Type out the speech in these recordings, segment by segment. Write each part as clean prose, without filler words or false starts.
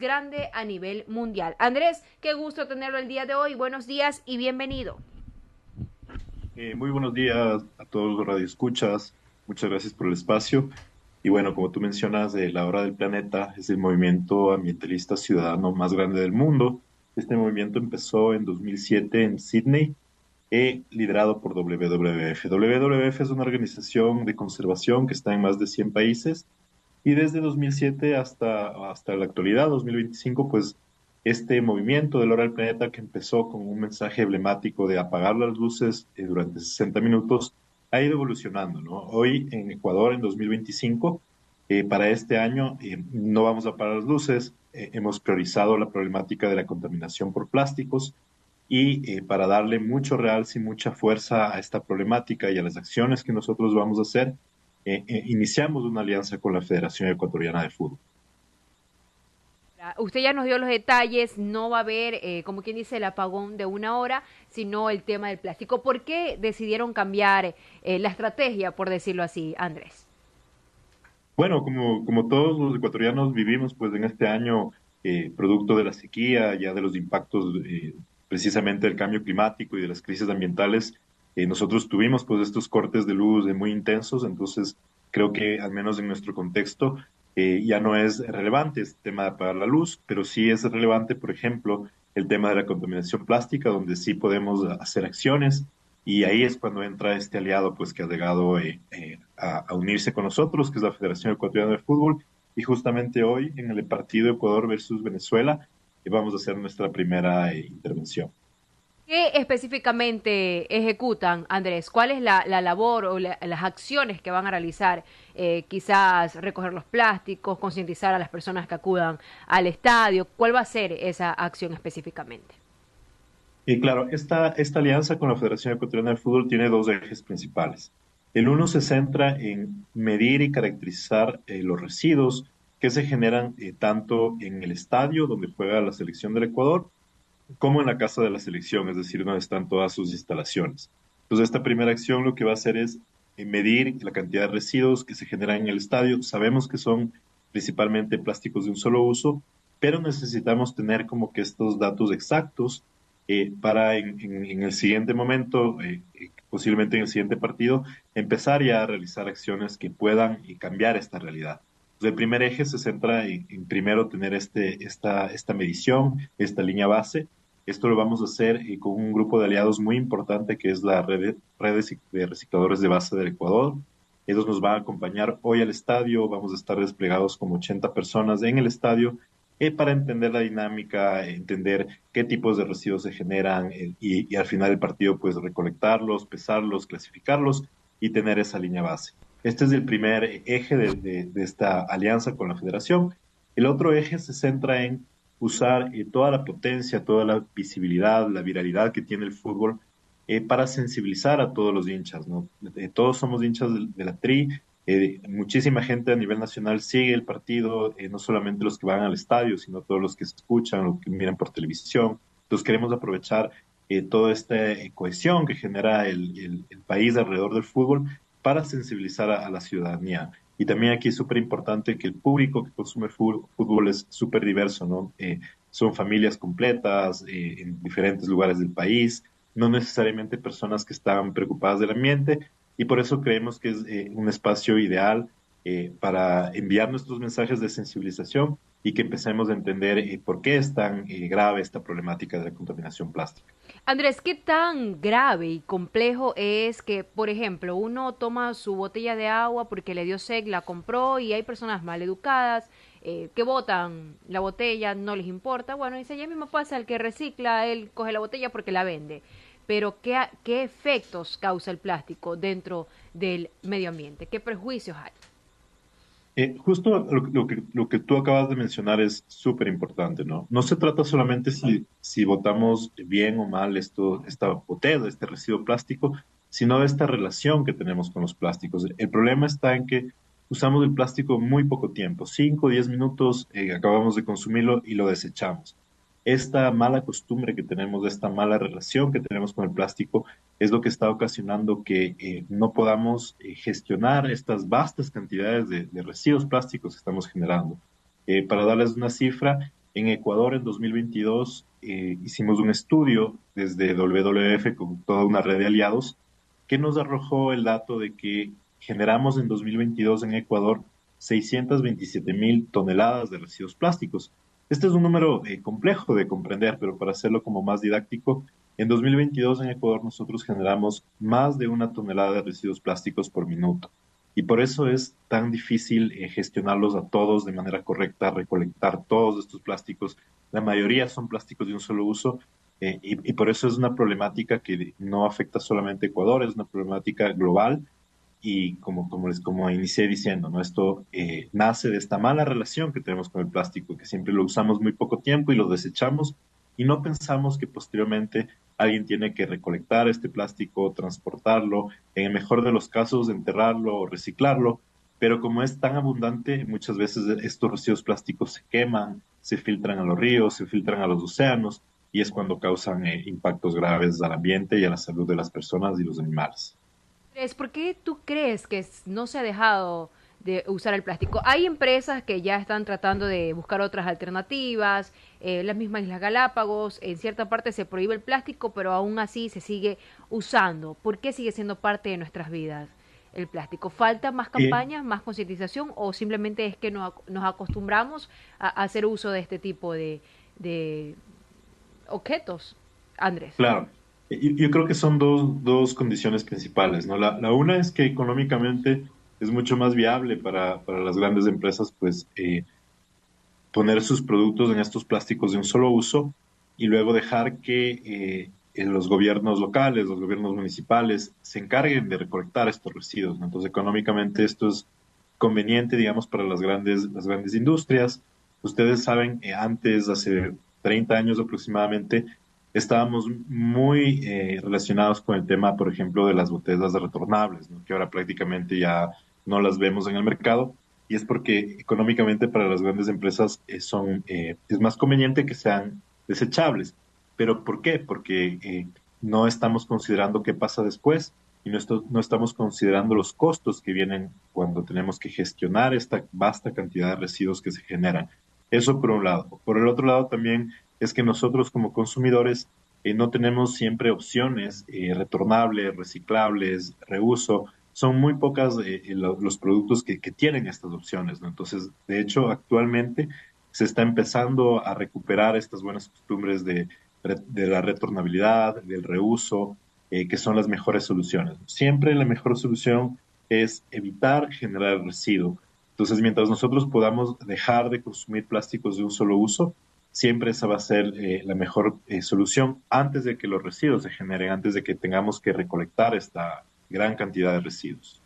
grande a nivel mundial. Andrés, qué gusto tenerlo el día de hoy. Buenos días y bienvenido. Muy buenos días a todos los radioescuchas. Muchas gracias por el espacio. Y bueno, como tú mencionas, La Hora del Planeta es el movimiento ambientalista ciudadano más grande del mundo. Este movimiento empezó en 2007 en Sydney, liderado por WWF. WWF es una organización de conservación que está en más de 100 países y desde 2007 hasta la actualidad, 2025, pues este movimiento de la Hora del Planeta que empezó con un mensaje emblemático de apagar las luces durante 60 minutos, ha ido evolucionando, ¿no? Hoy en Ecuador, en 2025, para este año no vamos a apagar las luces, hemos priorizado la problemática de la contaminación por plásticos y para darle mucho realce y mucha fuerza a esta problemática y a las acciones que nosotros vamos a hacer, iniciamos una alianza con la Federación Ecuatoriana de Fútbol. Usted ya nos dio los detalles, no va a haber, como quien dice, el apagón de una hora, sino el tema del plástico. ¿Por qué decidieron cambiar la estrategia, por decirlo así, Andrés? Bueno, como todos los ecuatorianos vivimos pues en este año, producto de la sequía, ya de los impactos precisamente del cambio climático y de las crisis ambientales, nosotros tuvimos pues estos cortes de luz muy intensos, entonces creo que al menos en nuestro contexto ya no es relevante este tema de apagar la luz, pero sí es relevante, por ejemplo, el tema de la contaminación plástica, donde sí podemos hacer acciones y ahí es cuando entra este aliado pues que ha llegado a unirse con nosotros, que es la Federación Ecuatoriana de Fútbol. Y justamente hoy en el partido Ecuador versus Venezuela vamos a hacer nuestra primera intervención. ¿Qué específicamente ejecutan, Andrés? ¿Cuál es la labor o las acciones que van a realizar? Quizás recoger los plásticos, concientizar a las personas que acudan al estadio. ¿Cuál va a ser esa acción específicamente? Y claro, esta alianza con la Federación Ecuatoriana de Fútbol tiene dos ejes principales. El uno se centra en medir y caracterizar los residuos que se generan tanto en el estadio donde juega la selección del Ecuador como en la casa de la selección, es decir, donde están todas sus instalaciones. Entonces, esta primera acción lo que va a hacer es medir la cantidad de residuos que se generan en el estadio. Sabemos que son principalmente plásticos de un solo uso, pero necesitamos tener como que estos datos exactos para en el siguiente momento, posiblemente en el siguiente partido, empezar ya a realizar acciones que puedan cambiar esta realidad. Entonces, el primer eje se centra en primero tener esta medición, esta línea base. Esto lo vamos a hacer con un grupo de aliados muy importante que es la red de recicladores de base del Ecuador. Ellos nos van a acompañar hoy al estadio, vamos a estar desplegados como 80 personas en el estadio para entender la dinámica, entender qué tipos de residuos se generan y al final del partido pues recolectarlos, pesarlos, clasificarlos y tener esa línea base. Este es el primer eje de esta alianza con la federación. El otro eje se centra en usar toda la potencia, toda la visibilidad, la viralidad que tiene el fútbol para sensibilizar a todos los hinchas, ¿no? Todos somos hinchas de la Tri, muchísima gente a nivel nacional sigue el partido, no solamente los que van al estadio, sino todos los que escuchan, los que miran por televisión. Entonces queremos aprovechar toda esta cohesión que genera el país alrededor del fútbol para sensibilizar a la ciudadanía. Y también aquí es súper importante que el público que consume fútbol es súper diverso, ¿no? Son familias completas en diferentes lugares del país, no necesariamente personas que están preocupadas del ambiente, y por eso creemos que es un espacio ideal para enviar nuestros mensajes de sensibilización y que empecemos a entender por qué es tan grave esta problemática de la contaminación plástica. Andrés, ¿qué tan grave y complejo es que, por ejemplo, uno toma su botella de agua porque le dio sed, la compró y hay personas maleducadas que botan la botella, no les importa? Bueno, dice, ya mismo pasa el que recicla, él coge la botella porque la vende. Pero ¿qué efectos causa el plástico dentro del medio ambiente? ¿Qué prejuicios hay? Justo lo que tú acabas de mencionar es súper importante, ¿no? No se trata solamente si votamos bien o mal esta botella, este residuo plástico, sino de esta relación que tenemos con los plásticos. El problema está en que usamos el plástico muy poco tiempo, 5 o 10 minutos, acabamos de consumirlo y lo desechamos. Esta mala costumbre que tenemos, esta mala relación que tenemos con el plástico, es lo que está ocasionando que no podamos gestionar estas vastas cantidades de residuos plásticos que estamos generando. Para darles una cifra, En Ecuador, en 2022, hicimos un estudio desde WWF con toda una red de aliados que nos arrojó el dato de que generamos en 2022 en Ecuador 627.000 toneladas de residuos plásticos. Este es un número complejo de comprender, pero para hacerlo como más didáctico, en 2022 en Ecuador nosotros generamos más de 1 tonelada de residuos plásticos por minuto. Y por eso es tan difícil gestionarlos a todos de manera correcta, recolectar todos estos plásticos. La mayoría son plásticos de un solo uso y por eso es una problemática que no afecta solamente a Ecuador, es una problemática global y como inicié diciendo, ¿no? Esto nace de esta mala relación que tenemos con el plástico, que siempre lo usamos muy poco tiempo y lo desechamos y no pensamos que posteriormente alguien tiene que recolectar este plástico, transportarlo, en el mejor de los casos enterrarlo o reciclarlo, pero como es tan abundante, muchas veces estos residuos plásticos se queman, se filtran a los ríos, se filtran a los océanos y es cuando causan impactos graves al ambiente y a la salud de las personas y los animales. ¿Por qué tú crees que no se ha dejado de usar el plástico? Hay empresas que ya están tratando de buscar otras alternativas, las mismas Islas Galápagos, en cierta parte se prohíbe el plástico, pero aún así se sigue usando. ¿Por qué sigue siendo parte de nuestras vidas el plástico? ¿Falta más Eh, campañas, más concientización o simplemente es que nos acostumbramos a hacer uso de este tipo de objetos, Andrés? Claro, yo creo que son dos condiciones principales, ¿no? La una es que económicamente es mucho más viable para las grandes empresas, pues, poner sus productos en estos plásticos de un solo uso y luego dejar que los gobiernos locales, los gobiernos municipales se encarguen de recolectar estos residuos, ¿no? Entonces, económicamente esto es conveniente, digamos, para las grandes industrias. Ustedes saben, antes, hace 30 años aproximadamente, estábamos muy relacionados con el tema, por ejemplo, de las botellas retornables, ¿no? Que ahora prácticamente ya no las vemos en el mercado y es porque económicamente para las grandes empresas es más conveniente que sean desechables. ¿Pero por qué? Porque no estamos considerando qué pasa después y no estamos considerando los costos que vienen cuando tenemos que gestionar esta vasta cantidad de residuos que se generan. Eso por un lado. Por el otro lado también es que nosotros como consumidores no tenemos siempre opciones retornables, reciclables, reuso. Son muy pocas los productos que tienen estas opciones, ¿no? Entonces, de hecho, actualmente se está empezando a recuperar estas buenas costumbres de la retornabilidad, del reuso, que son las mejores soluciones. Siempre la mejor solución es evitar generar residuo. Entonces, mientras nosotros podamos dejar de consumir plásticos de un solo uso, siempre esa va a ser la mejor solución antes de que los residuos se generen, antes de que tengamos que recolectar esta gran cantidad de residuos.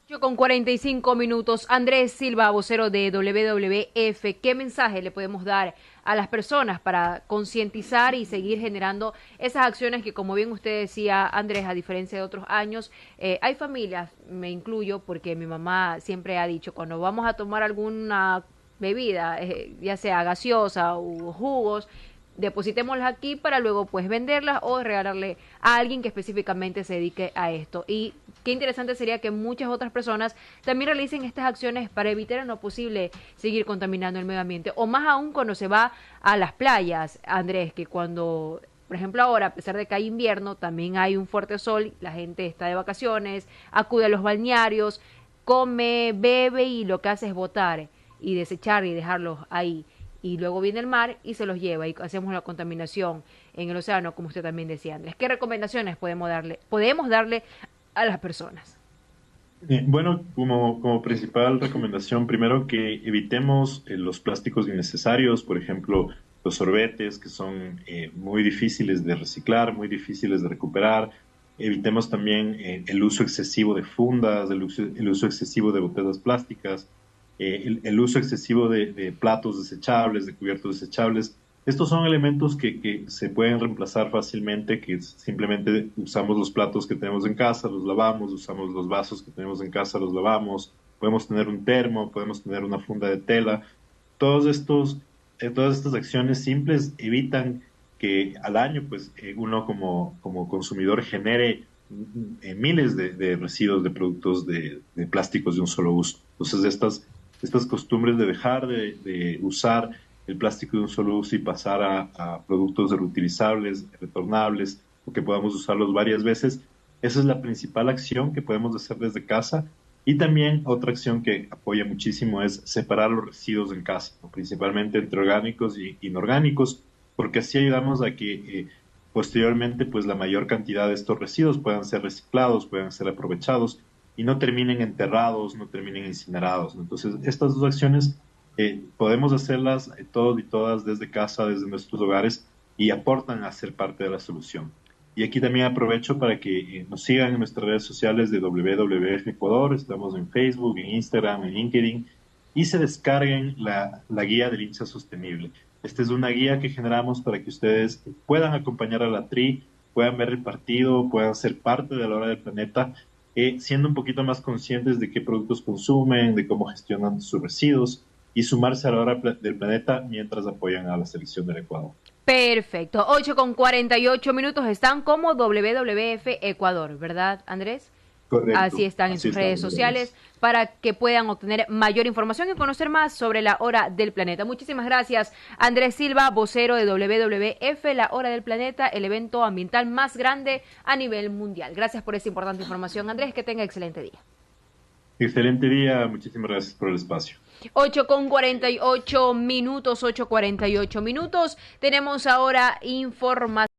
Yo con 45 minutos. Andrés Silva, vocero de WWF, ¿qué mensaje le podemos dar a las personas para concientizar y seguir generando esas acciones que, como bien usted decía, Andrés, a diferencia de otros años, hay familias, me incluyo, porque mi mamá siempre ha dicho, cuando vamos a tomar alguna bebida, ya sea gaseosa o jugos, depositémoslas aquí para luego pues venderlas o regalarle a alguien que específicamente se dedique a esto. Y qué interesante sería que muchas otras personas también realicen estas acciones para evitar en lo posible seguir contaminando el medio ambiente. O más aún cuando se va a las playas, Andrés, que cuando, por ejemplo ahora, a pesar de que hay invierno, también hay un fuerte sol, la gente está de vacaciones, acude a los balnearios, come, bebe y lo que hace es botar y desechar y dejarlos ahí y luego viene el mar y se los lleva y hacemos la contaminación en el océano, como usted también decía, Andrés. ¿Qué recomendaciones podemos darle a las personas? Bueno, como principal recomendación, primero que evitemos los plásticos innecesarios, por ejemplo, los sorbetes, que son muy difíciles de reciclar, muy difíciles de recuperar. Evitemos también el uso excesivo de fundas, el uso excesivo de botellas plásticas, el uso excesivo de platos desechables, de cubiertos desechables. Estos son elementos que se pueden reemplazar fácilmente, que simplemente usamos los platos que tenemos en casa, los lavamos, usamos los vasos que tenemos en casa, los lavamos, podemos tener un termo, podemos tener una funda de tela. Todas estas acciones simples evitan que al año, pues, uno como consumidor genere miles de residuos de productos de plásticos de un solo uso. Entonces, estas costumbres de dejar de usar el plástico de un solo uso y pasar a productos reutilizables, retornables, o que podamos usarlos varias veces. Esa es la principal acción que podemos hacer desde casa. Y también otra acción que apoya muchísimo es separar los residuos en casa, ¿no? Principalmente entre orgánicos y inorgánicos, porque así ayudamos a que posteriormente pues la mayor cantidad de estos residuos puedan ser reciclados, puedan ser aprovechados y no terminen enterrados, no terminen incinerados, ¿no? Entonces, estas dos acciones podemos hacerlas todos y todas desde casa, desde nuestros hogares y aportan a ser parte de la solución. Y aquí también aprovecho para que nos sigan en nuestras redes sociales de WWF Ecuador, estamos en Facebook, en Instagram, en LinkedIn, y se descarguen la guía del hincha sostenible. Esta es una guía que generamos para que ustedes puedan acompañar a la TRI, puedan ver el partido, puedan ser parte de la hora del planeta, siendo un poquito más conscientes de qué productos consumen, de cómo gestionan sus residuos y sumarse a la hora del planeta mientras apoyan a la selección del Ecuador. Perfecto. 8:48 están como WWF Ecuador, ¿verdad, Andrés? Así Correcto, están en así sus redes estamos, sociales Doranis. para que puedan obtener mayor información y conocer más sobre la hora del planeta. Muchísimas gracias, Andrés Silva, vocero de WWF, la hora del planeta, el evento ambiental más grande a nivel mundial. Gracias por esa importante información, Andrés. Que tenga excelente día. Excelente día, muchísimas gracias por el espacio. 8:48, 8:48. Tenemos ahora información.